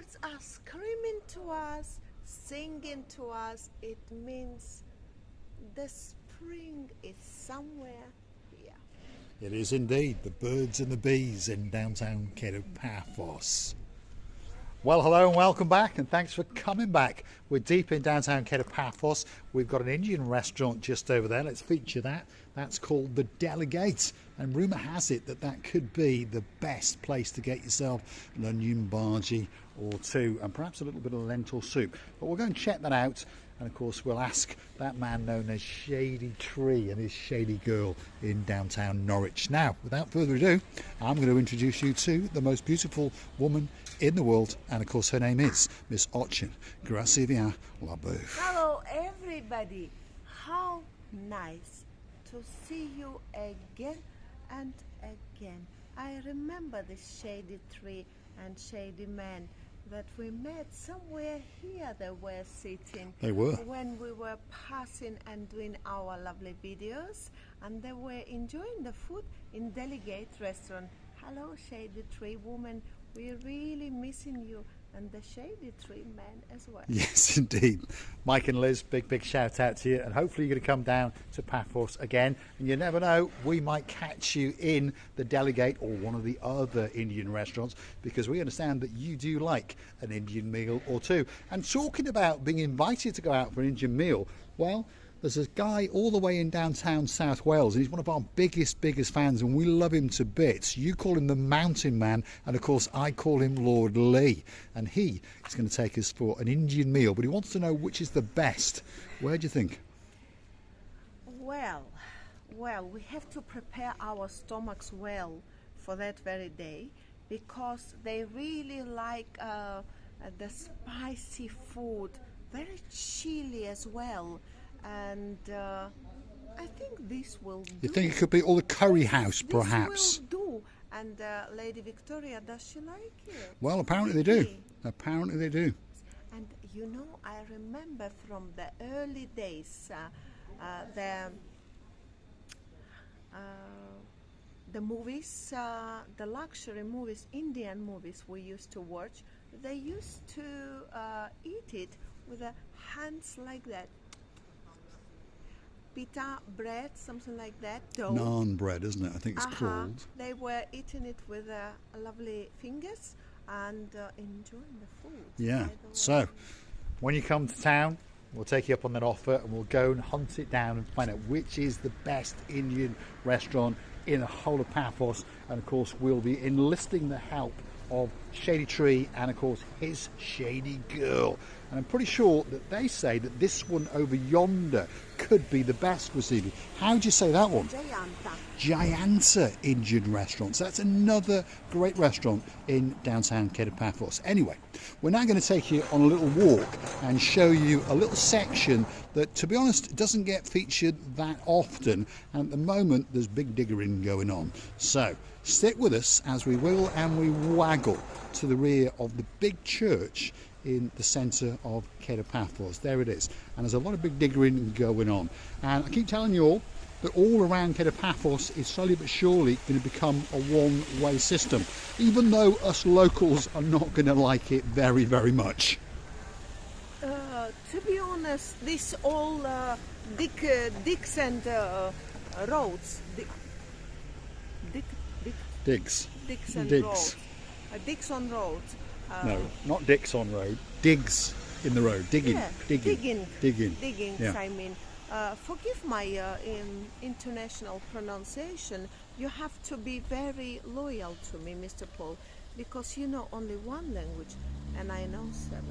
birds are screaming to us, singing to us. It means the spring is somewhere here. It is indeed the birds and the bees in downtown Kato Paphos. Well, hello and welcome back, and thanks for coming back. We're deep in downtown Kato Paphos. We've got an Indian restaurant just over there. Let's feature that. That's called the Delegate, and rumour has it that that could be the best place to get yourself an onion bhaji or two, and perhaps a little bit of lentil soup. But we'll go and check that out, and of course we'll ask that man known as Shady Tree and his shady girl in downtown Norwich. Now, without further ado, I'm going to introduce you to the most beautiful woman in the world, and of course her name is Miss Ochin. Grazie via la bouffe. Hello everybody, how nice to see you again and again. I remember this Shady Tree and Shady Man that we met somewhere here. They were sitting. They were. When we were passing and doing our lovely videos, and they were enjoying the food in Delegate Restaurant. Hello Shady Tree woman, we're really missing you, and the Shady Tree Man as well. Yes, indeed. Mike and Liz, big shout out to you, and hopefully you're going to come down to Paphos again, and you never know, we might catch you in the Delegate or one of the other Indian restaurants, because we understand that you do like an Indian meal or two. And talking about being invited to go out for an Indian meal, well, there's a guy all the way in downtown South Wales, and he's one of our biggest fans, and we love him to bits. You call him the Mountain Man, and of course I call him Lord Lee, and he is going to take us for an Indian meal, but he wants to know which is the best. Where do you think? Well, we have to prepare our stomachs well for that very day, because they really like the spicy food, very chilly as well. And I think this will do. You think it could be all the curry house, perhaps? This will do. And Lady Victoria, does she like it? Well, apparently they do. Apparently they do. And you know, I remember from the early days, the movies, the luxury movies, Indian movies we used to watch, they used to eat it with their hands like that. Pita bread, something like that. Dough. Naan bread, isn't it? I think it's called. They were eating it with lovely fingers and enjoying the food. Yeah. So, when you come to town, we'll take you up on that offer, and we'll go and hunt it down and find out which is the best Indian restaurant in the whole of Paphos. And of course, we'll be enlisting the help of Shady Tree and of course his shady girl. And I'm pretty sure that they say that this one over yonder could be the best, Wasibi. How do you say that one? Jayanta Indian Restaurant. So that's another great restaurant in downtown Kato Paphos. Anyway, we're now going to take you on a little walk and show you a little section that, to be honest, doesn't get featured that often. And at the moment, there's big diggering going on. So stick with us as we wiggle and we waggle to the rear of the big church in the centre of Kato Paphos. There it is, and there's a lot of big diggering going on, and I keep telling you all that all around Kato Paphos is slowly but surely going to become a one-way system, even though us locals are not going to like it very much. To be honest, this all dicks and roads, Digs and roads, dicks on roads. No, not dicks on road. Digs in the road. Digging. Diggings. I mean, forgive my international pronunciation. You have to be very loyal to me, Mr. Paul, because you know only one language, and I know 7.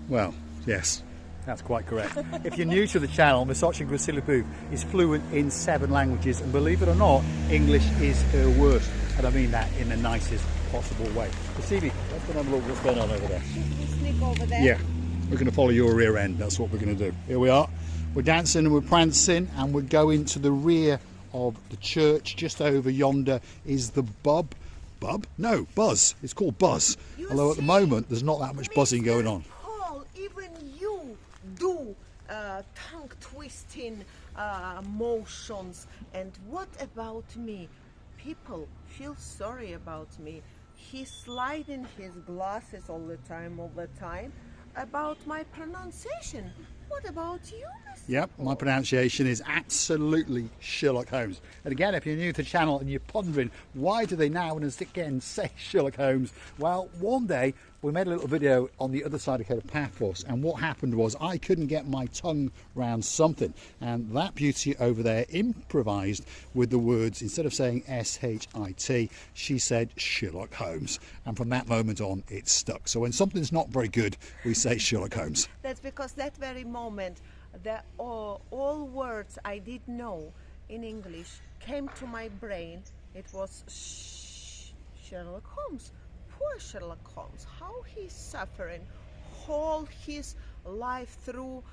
Well, yes, that's quite correct. If you're new to the channel, Miss Ochin is fluent in 7 languages, and believe it or not, English is her worst, and I mean that in the nicest possible way. But Stevie, let's go and have a look what's going on over there. Should we sneak over there? Yeah, we're going to follow your rear end. That's what we're going to do. Here we are. We're dancing and we're prancing, and we're going to the rear of the church. Just over yonder is the Buzz. It's called Buzz. Although at the moment there's not that much buzzing going on. Paul, even you do tongue twisting motions. And what about me? People feel sorry about me. he's sliding his glasses all the time about my pronunciation. What about you, Mr. Yep, my pronunciation is absolutely Sherlock Holmes. And again, if you're new to the channel and you're pondering why do they now and again say Sherlock Holmes, well, one day we made a little video on the other side of Kato Paphos, and what happened was I couldn't get my tongue round something, and that beauty over there improvised with the words, instead of saying S-H-I-T, she said Sherlock Holmes, and from that moment on it stuck. So when something's not very good, we say Sherlock Holmes. That's because that very moment, all words I did know in English came to my brain. It was Sherlock Holmes. Poor Sherlock Holmes, how he's suffering. All his life through,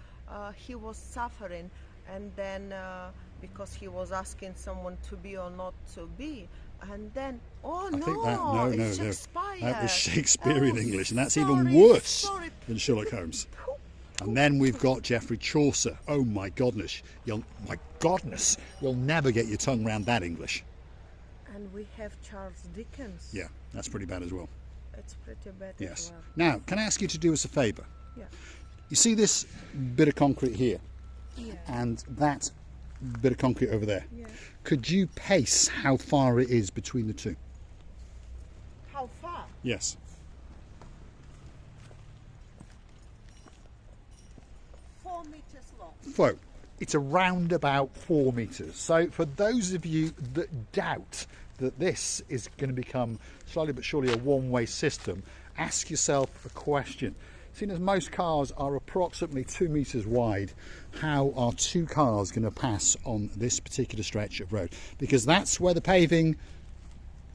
he was suffering, and then because he was asking someone to be or not to be, and then it's Shakespeare. That was Shakespearean English, and that's even worse than Sherlock Holmes. And then we've got Geoffrey Chaucer. Oh my goodness, you'll never get your tongue around that English. And we have Charles Dickens. Yeah, that's pretty bad as well. It's pretty bad Yes. as well. Now, can I ask you to do us a favour? Yeah. You see this bit of concrete here? Yeah. And that bit of concrete over there? Yeah. Could you pace how far it is between the two? How far? Yes. 4 meters long. So, it's around about 4 metres. So for those of you that doubt that this is going to become slowly but surely a one-way system, ask yourself a question. Seeing as most cars are approximately 2 metres wide, how are two cars going to pass on this particular stretch of road? Because that's where the paving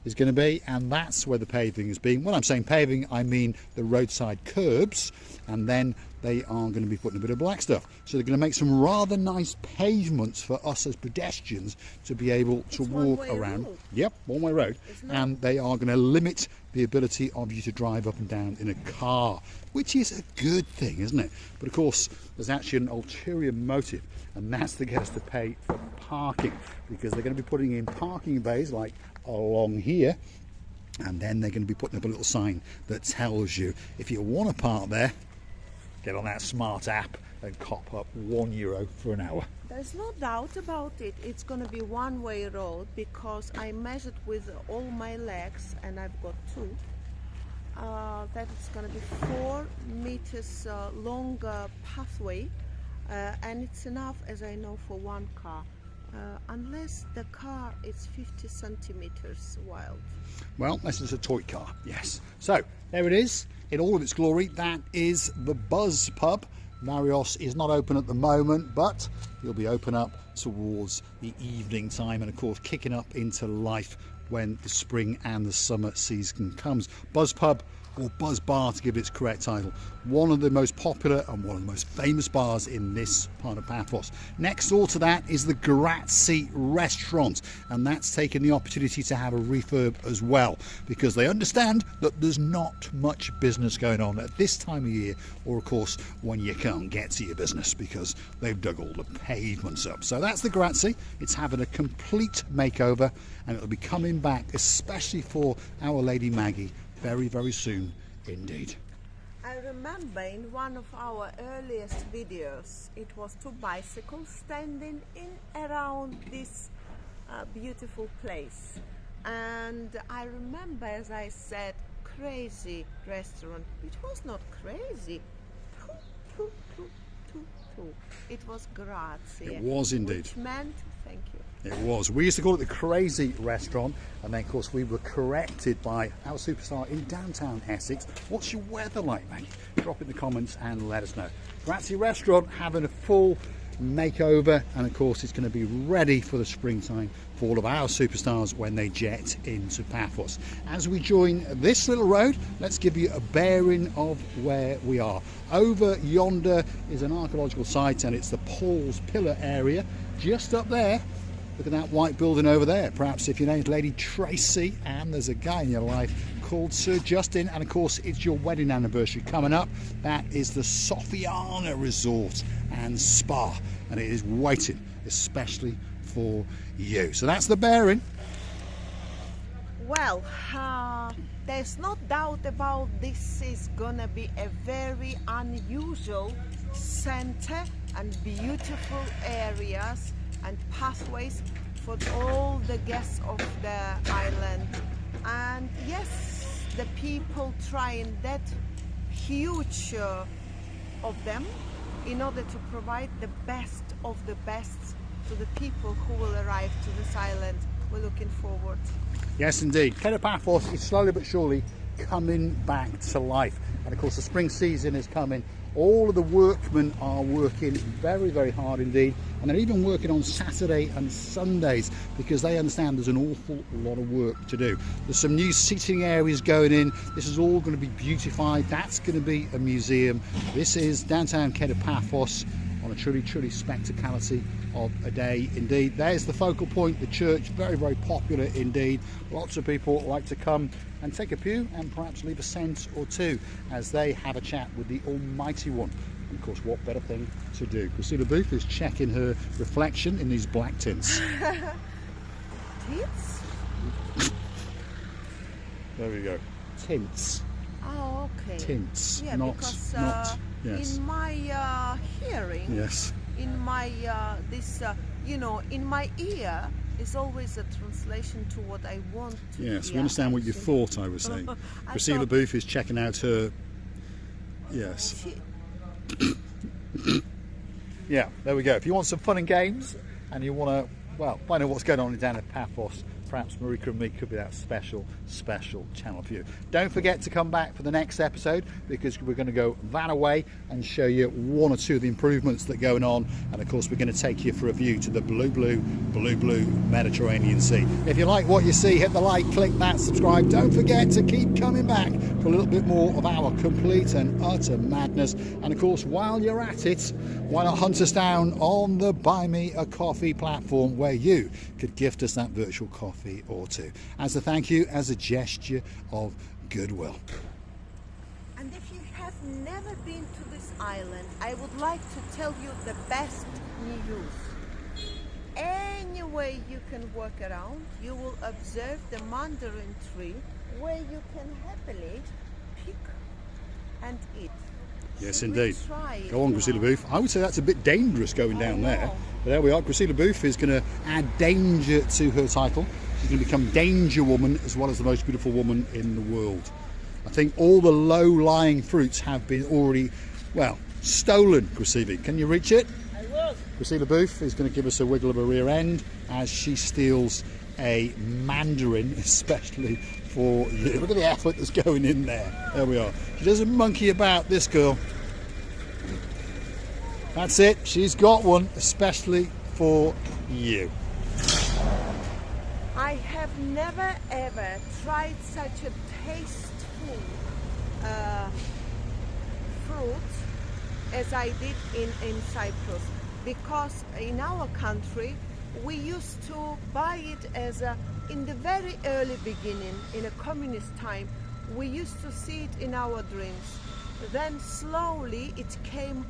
is going to be, and that's where the paving is being. When I'm saying paving, I mean the roadside curbs, and then they are going to be putting a bit of black stuff. So they're going to make some rather nice pavements for us as pedestrians to be able to walk around. Road. Yep, one-way road. And they are going to limit the ability of you to drive up and down in a car, which is a good thing, isn't it? But of course, there's actually an ulterior motive, and that's to get us to pay for parking, because they're going to be putting in parking bays like along here, and then they're going to be putting up a little sign that tells you if you want to park there, get on that smart app and cop up €1 for an hour. There's no doubt about it. It's going to be one-way road, because I measured with all my legs, and I've got two, that it's going to be 4 meters longer pathway, and it's enough, as I know, for one car. Unless the car is 50 centimeters wide. Well, this is a toy car, yes. So there it is in all of its glory. That is the Buzz Pub. Marios is not open at the moment, but he'll be open up towards the evening time, and of course kicking up into life when the spring and the summer season comes. Buzz Pub, or Buzz Bar to give it its correct title, one of the most popular and one of the most famous bars in this part of Paphos. Next door to that is the Gry Restaurant, and that's taken the opportunity to have a refurb as well, because they understand that there's not much business going on at this time of year, or of course when you can't get to your business because they've dug all the pavements up. So that's the Gry. It's having a complete makeover, and it'll be coming back especially for Our Lady Maggie very, very soon indeed. I remember in one of our earliest videos, it was two bicycles standing in around this beautiful place, and I remember, as I said, crazy restaurant. It was not crazy. It was grazie. It was indeed. Which meant thank you. It was. We used to call it the Crazy Restaurant, and then of course we were corrected by our superstar in downtown Essex. What's your weather like, mate? Drop in the comments and let us know. Gry Restaurant having a full makeover, and of course it's going to be ready for the springtime for all of our superstars when they jet into Paphos. As we join this little road, let's give you a bearing of where we are. Over yonder is an archaeological site, and it's the Paul's Pillar area. Just up there, look at that white building over there. Perhaps if your name's Lady Tracy and there's a guy in your life called Sir Justin, and of course it's your wedding anniversary coming up, that is the Sofiana Resort and Spa, and it is waiting especially for you. So that's the bearing. Well, there's no doubt about this is gonna be a very unusual center and beautiful areas and pathways for all the guests of the island. And yes, the people trying that huge of them in order to provide the best of the best to the people who will arrive to this island. We're looking forward. Yes, indeed. Kato Paphos is slowly but surely coming back to life. And of course, the spring season is coming. All of the workmen are working very, very hard indeed. And they're even working on Saturday and Sundays because they understand there's an awful lot of work to do. There's some new seating areas going in. This is all going to be beautified. That's going to be a museum. This is downtown Kato Paphos on a truly, truly spectacality of a day indeed. There's the focal point, the church, very, very popular indeed. Lots of people like to come and take a pew and perhaps leave a cent or two as they have a chat with the Almighty One. And of course, what better thing to do? Christina Booth is checking her reflection in these black tints. Tints? There we go. Tints. Oh, okay. Tints. Yeah, not, because yes. in my hearing, Yes. in my in my ear is always a translation to what I want to Yes, hear. we understand what you thought I was saying. Christina Booth is checking out her. Yes. Yeah, there we go. If you want some fun and games and you want to, well, find out what's going on down at Paphos, perhaps Marika and me could be that special channel for you. Don't forget to come back for the next episode because we're going to go that away and show you one or two of the improvements that are going on. And of course, we're going to take you for a view to the blue Mediterranean Sea. If you like what you see, hit the like, click that, subscribe. Don't forget to keep coming back for a little bit more of our complete and utter madness. And of course, while you're at it, why not hunt us down on the Buy Me a Coffee platform where you could gift us that virtual coffee or two as a thank you, as a gesture of goodwill. And if you have never been to this island, I would like to tell you the best news. Any way you can work around, you will observe the mandarin tree where you can happily pick and eat. Yes, Should indeed. we try Go on, it Priscilla now? Booth. I would say that's a bit dangerous going down there. know. But there we are. Priscilla Booth is going to add danger to her title. She's going to become Danger Woman as well as the most beautiful woman in the world. I think all the low-lying fruits have been already, well, stolen, Priscilla. Can you reach it? I will. Priscilla Booth is going to give us a wiggle of her rear end as she steals a mandarin, especially for you. Look at the effort that's going in there. There we are. She doesn't monkey about, this girl. That's it. She's got one, especially for you. I have never ever tried such a tasteful fruit as I did in Cyprus, because in our country we used to buy it as in the very early beginning, in a communist time, we used to see it in our dreams. Then slowly it came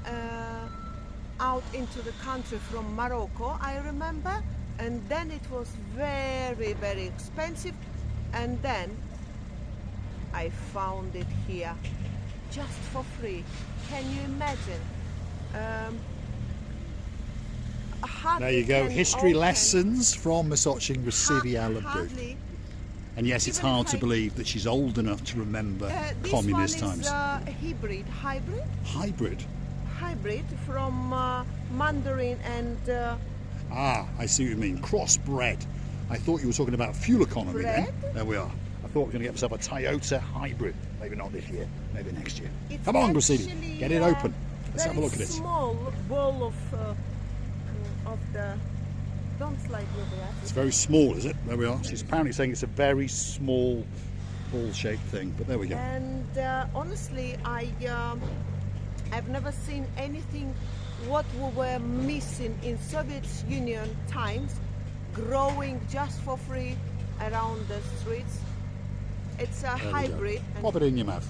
out into the country from Morocco, I remember, and then it was very, very expensive, and then I found it here just for free. Can you imagine? There you go. History lessons from Misoching Rasiviala Booth. And yes, it's hard to believe that she's old enough to remember communist times. This one is hybrid from Mandarin and Ah, I see what you mean. Crossbred. I thought you were talking about fuel economy then. There we are. I thought we were going to get myself a Toyota hybrid. Maybe not this year, maybe next year. it's Come on, actually, Grassini, get it open. Let's have a look at it. Small bowl of the. Don't slide with that. It's very small, is it? There we are. She's apparently saying it's a very small ball-shaped thing, but there we go. And honestly, I've never seen anything what we were missing in Soviet Union times, growing just for free around the streets. It's a hybrid. Pop it in your mouth.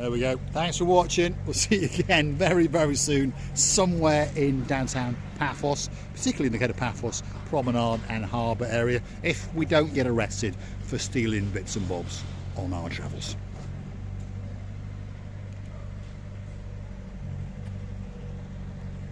There we go. Thanks for watching. We'll see you again very, very soon, somewhere in downtown Paphos, particularly in the Kato Paphos Promenade and Harbour area, if we don't get arrested for stealing bits and bobs on our travels.